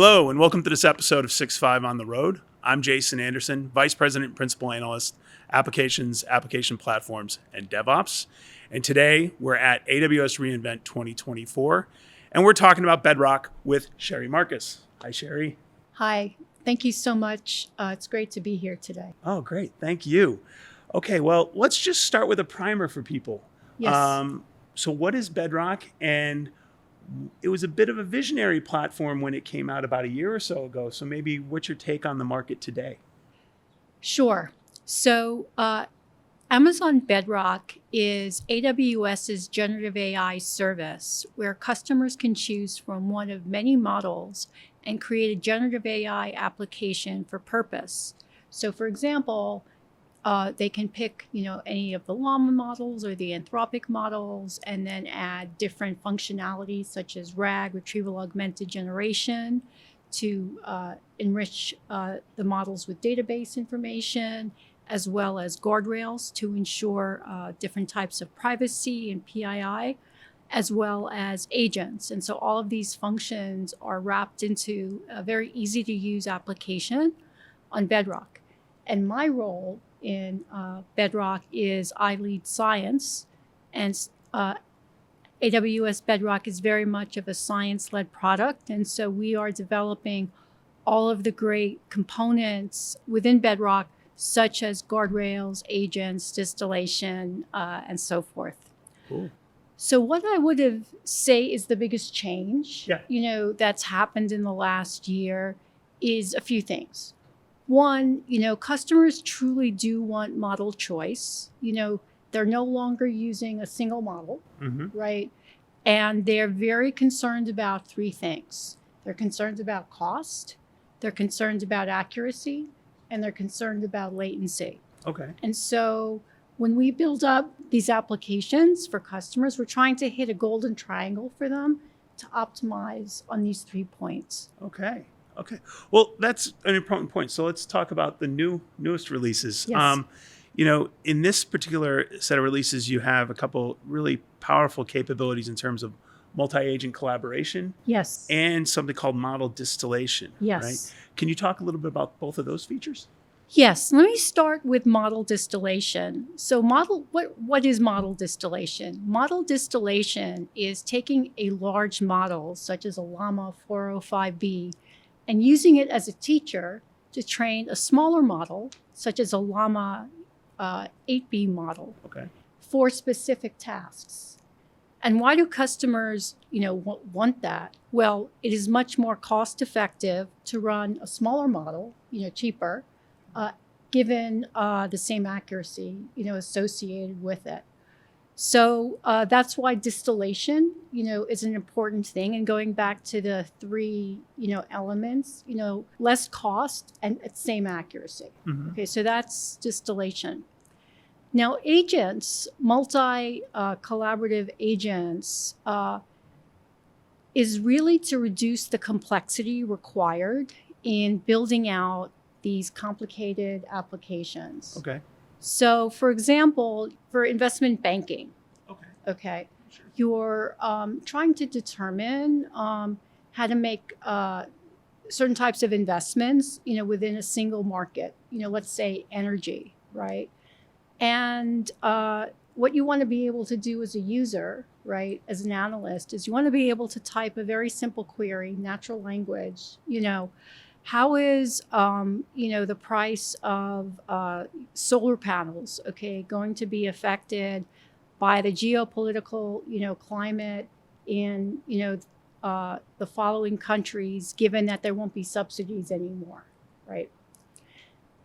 Hello, and welcome to this episode of 6.5 on the Road. I'm Jason Anderson, Vice President and Principal Analyst, Applications, Application Platforms, and DevOps. And today we're at AWS reInvent 2024, and we're talking about Bedrock with Sherry Marcus. Hi, Sherry. Hi, thank you so much. It's great to be here today. Oh, great. Thank you. Okay, well, let's just start with a primer for people. Yes. So what is Bedrock? And it was a bit of a visionary platform when it came out about a year or so ago. So maybe what's your take on the market today? Sure. So Amazon Bedrock is AWS's generative AI service where customers can choose from one of many models and create a generative AI application for purpose. So for example, they can pick, any of the Llama models or the Anthropic models, and then add different functionalities such as RAG, retrieval augmented generation, to enrich the models with database information, as well as guardrails to ensure different types of privacy and PII, as well as agents. And so all of these functions are wrapped into a very easy to use application on Bedrock. And my role in Bedrock is I lead science, and AWS Bedrock is very much of a science-led product. And so we are developing all of the great components within Bedrock, such as guardrails, agents, distillation, and so forth. Cool. So what I would have say is the biggest change, Yeah. that's happened in the last year is a few things. One, customers truly do want model choice. They're no longer using a single model, right? And they're very concerned about three things. They're concerned about cost, they're concerned about accuracy, and they're concerned about latency. Okay. And so when we build up these applications for customers, we're trying to hit a golden triangle for them to optimize on these 3 points. Okay. Well, that's an important point. So let's talk about the newest releases. Yes. In this particular set of releases, you have a couple really powerful capabilities in terms of multi-agent collaboration. Yes. And something called model distillation. Yes. Right? Can you talk a little bit about both of those features? Yes. Let me start with model distillation. So what is model distillation? Model distillation is taking a large model, such as a Llama 405B, and using it as a teacher to train a smaller model, such as a Llama 8B model, for specific tasks. And why do customers, want that? Well, it is much more cost effective to run a smaller model, cheaper, given the same accuracy, associated with it. So that's why distillation, is an important thing. And going back to the three, elements, less cost and same accuracy. Okay, so that's distillation. Now, agents, multi-collaborative agents, is really to reduce the complexity required in building out these complicated applications. Okay. So, for example, for investment banking, Sure. You're trying to determine how to make certain types of investments, within a single market. Let's say energy, right? And what you want to be able to do as a user, right, as an analyst, is you want to be able to type a very simple query, natural language. How is, the price of solar panels, going to be affected by the geopolitical, climate in, the following countries, given that there won't be subsidies anymore, right?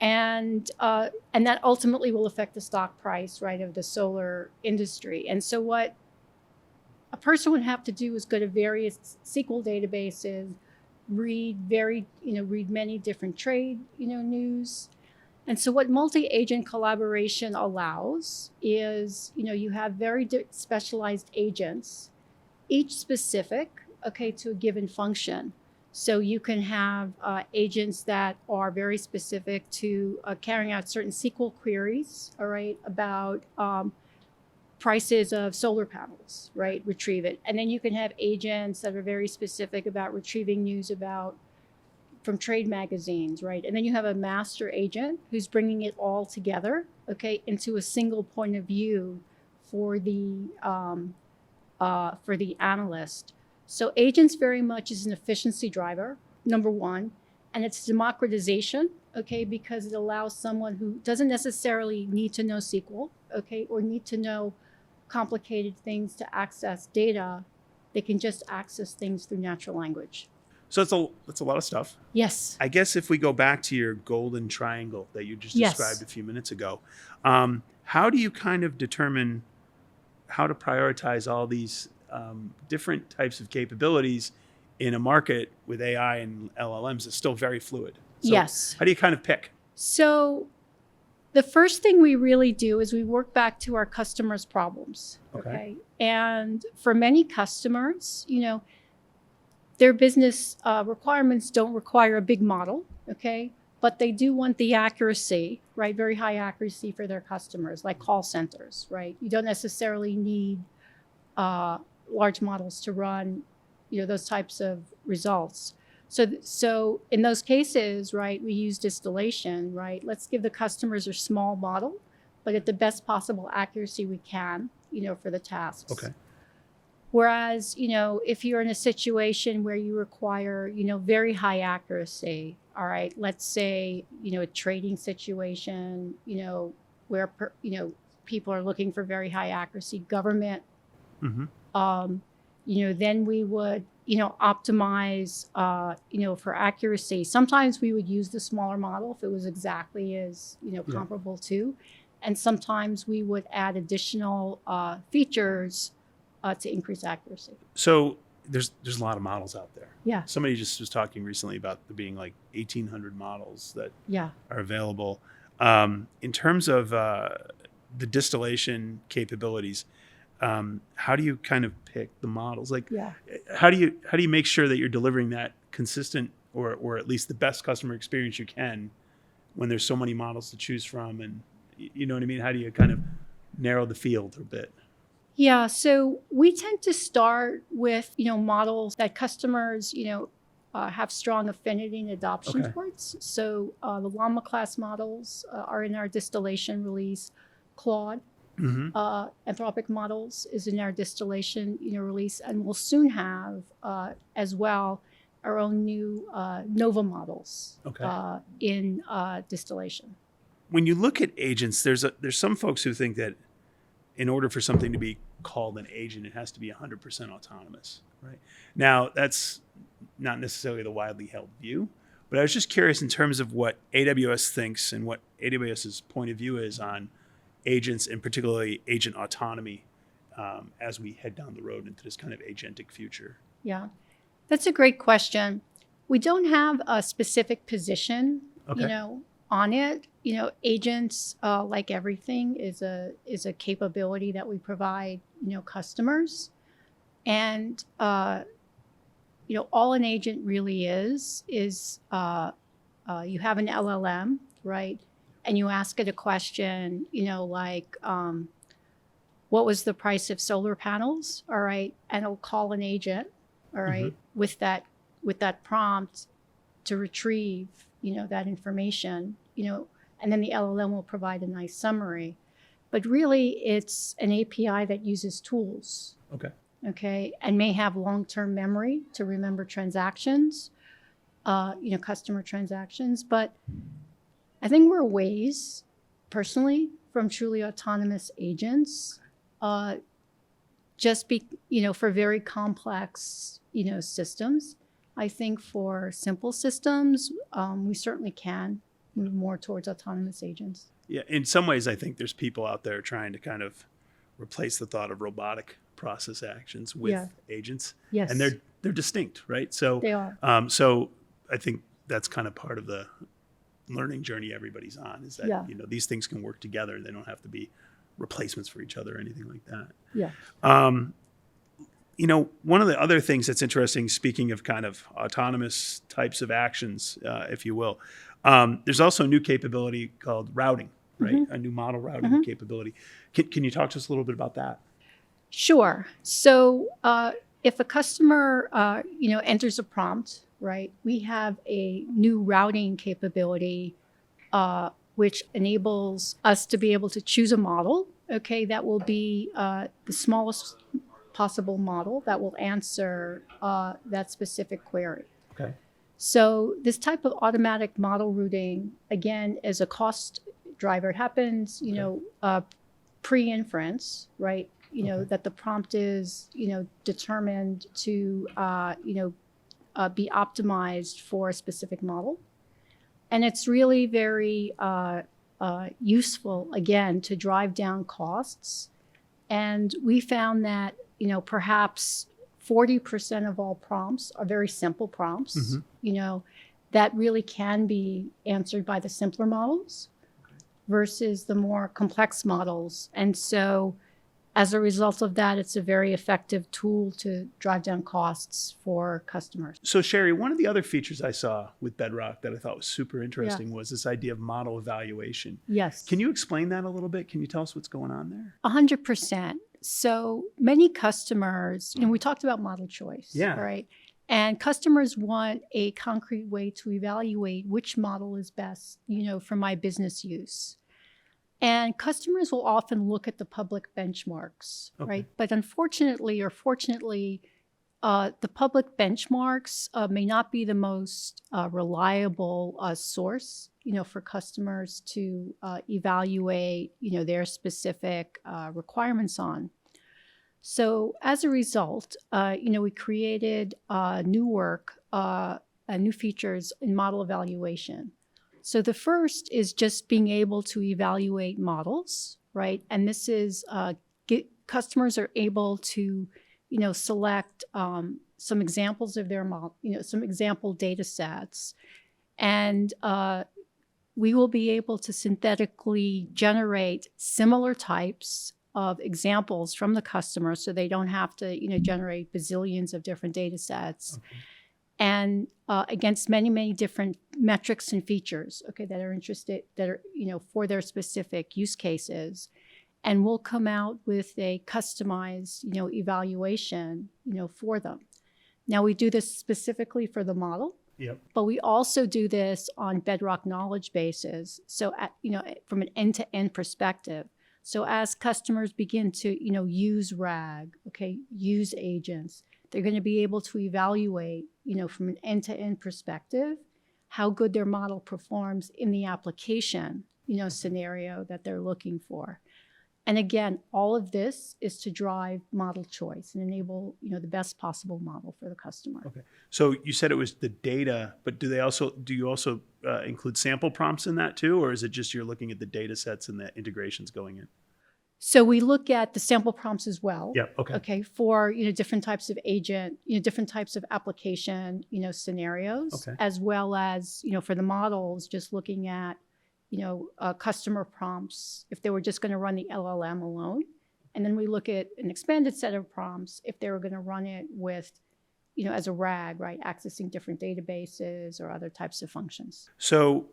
And that ultimately will affect the stock price, right, of the solar industry. And so what a person would have to do is go to various SQL databases, read many different trade, news. And so what multi-agent collaboration allows is, you have very specialized agents, each specific, to a given function. So you can have agents that are very specific to carrying out certain SQL queries, about prices of solar panels, right? Retrieve it. And then you can have agents that are very specific about retrieving news about from trade magazines, right? And then you have a master agent who's bringing it all together, okay, into a single point of view for the analyst. So agents very much is an efficiency driver, number one, and it's democratization, okay, because it allows someone who doesn't necessarily need to know SQL, okay, or need to know complicated things to access data. They can just access things through natural language. So that's a lot of stuff. Yes. I guess if we go back to your golden triangle that you just described a few minutes ago, how do you kind of determine how to prioritize all these different types of capabilities in a market with AI and LLMs that's still very fluid? So Yes. how do you kind of pick? So the first thing we really do is we work back to our customers' problems. Okay. And for many customers, their business requirements don't require a big model, okay? But they do want the accuracy, right? Very high accuracy for their customers, like call centers, right? You don't necessarily need large models to run, those types of results. So in those cases, right, we use distillation, right? Let's give the customers a small model, but at the best possible accuracy we can, for the tasks. Okay. Whereas, if you're in a situation where you require, very high accuracy, all right, let's say, a trading situation, where, people are looking for very high accuracy, government, then we would, optimize, for accuracy. Sometimes we would use the smaller model if it was exactly as, comparable to, and sometimes we would add additional features to increase accuracy. So there's a lot of models out there. Yeah. Somebody just was talking recently about there being like 1,800 models that are available. In terms of the distillation capabilities, how do you kind of pick the models? Like, how do you make sure that you're delivering that consistent or at least the best customer experience you can when there's so many models to choose from? And you know what I mean? How do you kind of narrow the field a bit? Yeah, so we tend to start with, models that customers, have strong affinity and adoption towards. So the Llama class models are in our distillation release. Claude, Anthropic models is in our distillation, release, and we'll soon have as well our own new Nova models in distillation. When you look at agents, there's some folks who think that in order for something to be called an agent, it has to be 100% autonomous, right? Now, that's not necessarily the widely held view, but I was just curious in terms of what AWS thinks and what AWS's point of view is on agents and particularly agent autonomy as we head down the road into this kind of agentic future. Yeah, that's a great question. We don't have a specific position, on it. Agents, like everything, is a capability that we provide, customers. And, all an agent really is you have an LLM, right? And you ask it a question, like, what was the price of solar panels? All right. And it'll call an agent, all right, with that prompt to retrieve, that information, and then the LLM will provide a nice summary. But really, it's an API that uses tools. Okay, and may have long-term memory to remember transactions, customer transactions. But I think we're a ways, personally, from truly autonomous agents. For very complex, systems. I think for simple systems, we certainly can move more towards autonomous agents. Yeah, in some ways, I think there's people out there trying to kind of replace the thought of robotic process actions with agents. Yes. And they're distinct, right? So they are. So I think that's kind of part of the learning journey everybody's on is that these things can work together. They don't have to be replacements for each other or anything like that. Yeah. One of the other things that's interesting, speaking of kind of autonomous types of actions, if you will, there's also a new capability called routing, right? A new model routing capability. Can you talk to us a little bit about that? Sure. So if a customer, enters a prompt, right? We have a new routing capability, which enables us to be able to choose a model, okay, that will be the smallest possible model that will answer that specific query. Okay. So this type of automatic model routing, again, is a cost driver. It happens, pre-inference, right? That the prompt is, determined to, be optimized for a specific model. And it's really very useful, again, to drive down costs. And we found that, perhaps 40% of all prompts are very simple prompts, that really can be answered by the simpler models versus the more complex models. And so as a result of that, it's a very effective tool to drive down costs for customers. So Sherry, one of the other features I saw with Bedrock that I thought was super interesting was this idea of model evaluation. Yes. Can you explain that a little bit? Can you tell us what's going on there? 100%. So many customers, we talked about model choice, right? And customers want a concrete way to evaluate which model is best, for my business use. And customers will often look at the public benchmarks, right? But unfortunately or fortunately, the public benchmarks may not be the most reliable source, for customers to evaluate, their specific requirements on. So as a result, we created new features in model evaluation. So the first is just being able to evaluate models, right? And this is customers are able to, select some examples of their model, some example data sets. And we will be able to synthetically generate similar types of examples from the customer, so they don't have to, generate bazillions of different data sets. And against many, many different metrics and features, that are, for their specific use cases. And we'll come out with a customized, evaluation, for them. Now, we do this specifically for the model, but we also do this on Bedrock knowledge bases. So, from an end-to-end perspective. So as customers begin to, use RAG, use agents, they're going to be able to evaluate, from an end-to-end perspective, how good their model performs in the application, scenario that they're looking for. And again, all of this is to drive model choice and enable, the best possible model for the customer. Okay. So you said it was the data, but do you also include sample prompts in that too? Or is it just you're looking at the data sets and the integrations going in? So we look at the sample prompts as well. Yeah. Okay. For different types of agent, different types of application, scenarios, as well as for the models, just looking at customer prompts if they were just going to run the LLM alone, and then we look at an expanded set of prompts if they were going to run it with, as a RAG, right, accessing different databases or other types of functions. So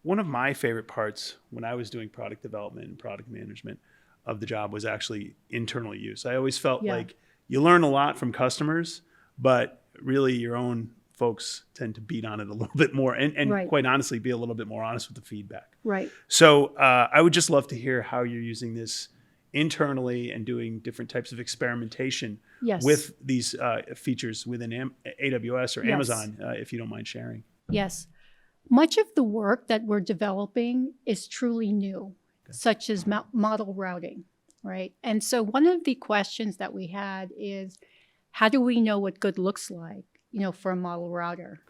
one of my favorite parts when I was doing product development and product management of the job was actually internal use. I always felt like you learn a lot from customers, but really your own folks tend to beat on it a little bit more and quite honestly be a little bit more honest with the feedback. Right. So I would just love to hear how you're using this internally and doing different types of experimentation with these features within AWS or Amazon, if you don't mind sharing. Yes. Much of the work that we're developing is truly new, such as model routing, right? And so one of the questions that we had is, how do we know what good looks like, for a model router?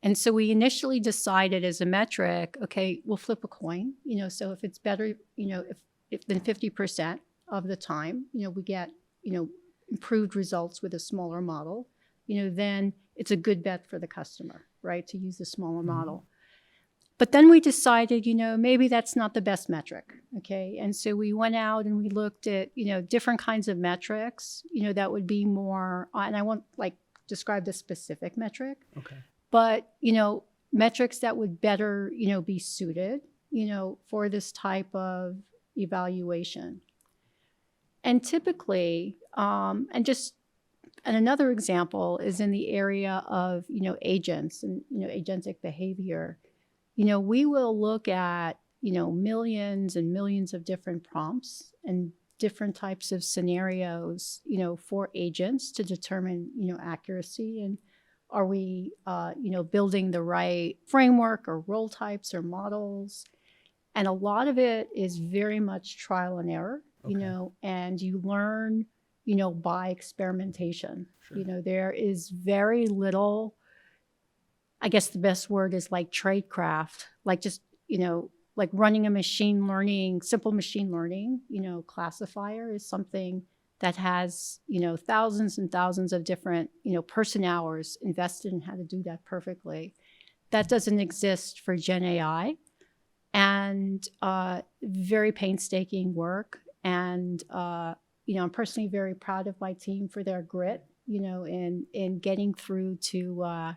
And so we initially decided as a metric, we'll flip a coin, so if it's better, if than 50% of the time, we get, improved results with a smaller model, then it's a good bet for the customer, right, to use the smaller model. But then we decided, maybe that's not the best metric, And so we went out and we looked at, different kinds of metrics, that would be more, and I won't describe the specific metric, but, metrics that would better, be suited, for this type of evaluation. And typically, and just And another example is in the area of, agents and, agentic behavior. We will look at, millions and millions of different prompts and different types of scenarios, for agents to determine, accuracy, and are we, building the right framework or role types or models. And a lot of it is very much trial and error, and you learn, by experimentation. Sure. There is very little, I guess the best word is like tradecraft, like just, like running a simple machine learning, classifier is something that has, thousands and thousands of different, person hours invested in how to do that perfectly. That doesn't exist for GenAI, and very painstaking work. And, I'm personally very proud of my team for their grit, in getting through to,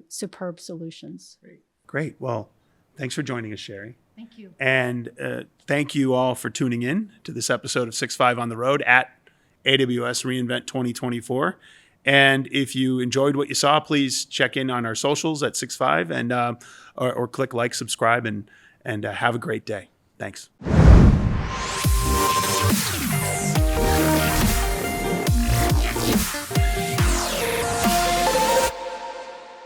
superb solutions. Great. Well, thanks for joining us, Sherry. Thank you. And thank you all for tuning in to this episode of 6.5 on the Road at AWS reInvent 2024. And if you enjoyed what you saw, please check in on our socials at 6.5 and or click like, subscribe, and have a great day. Thanks.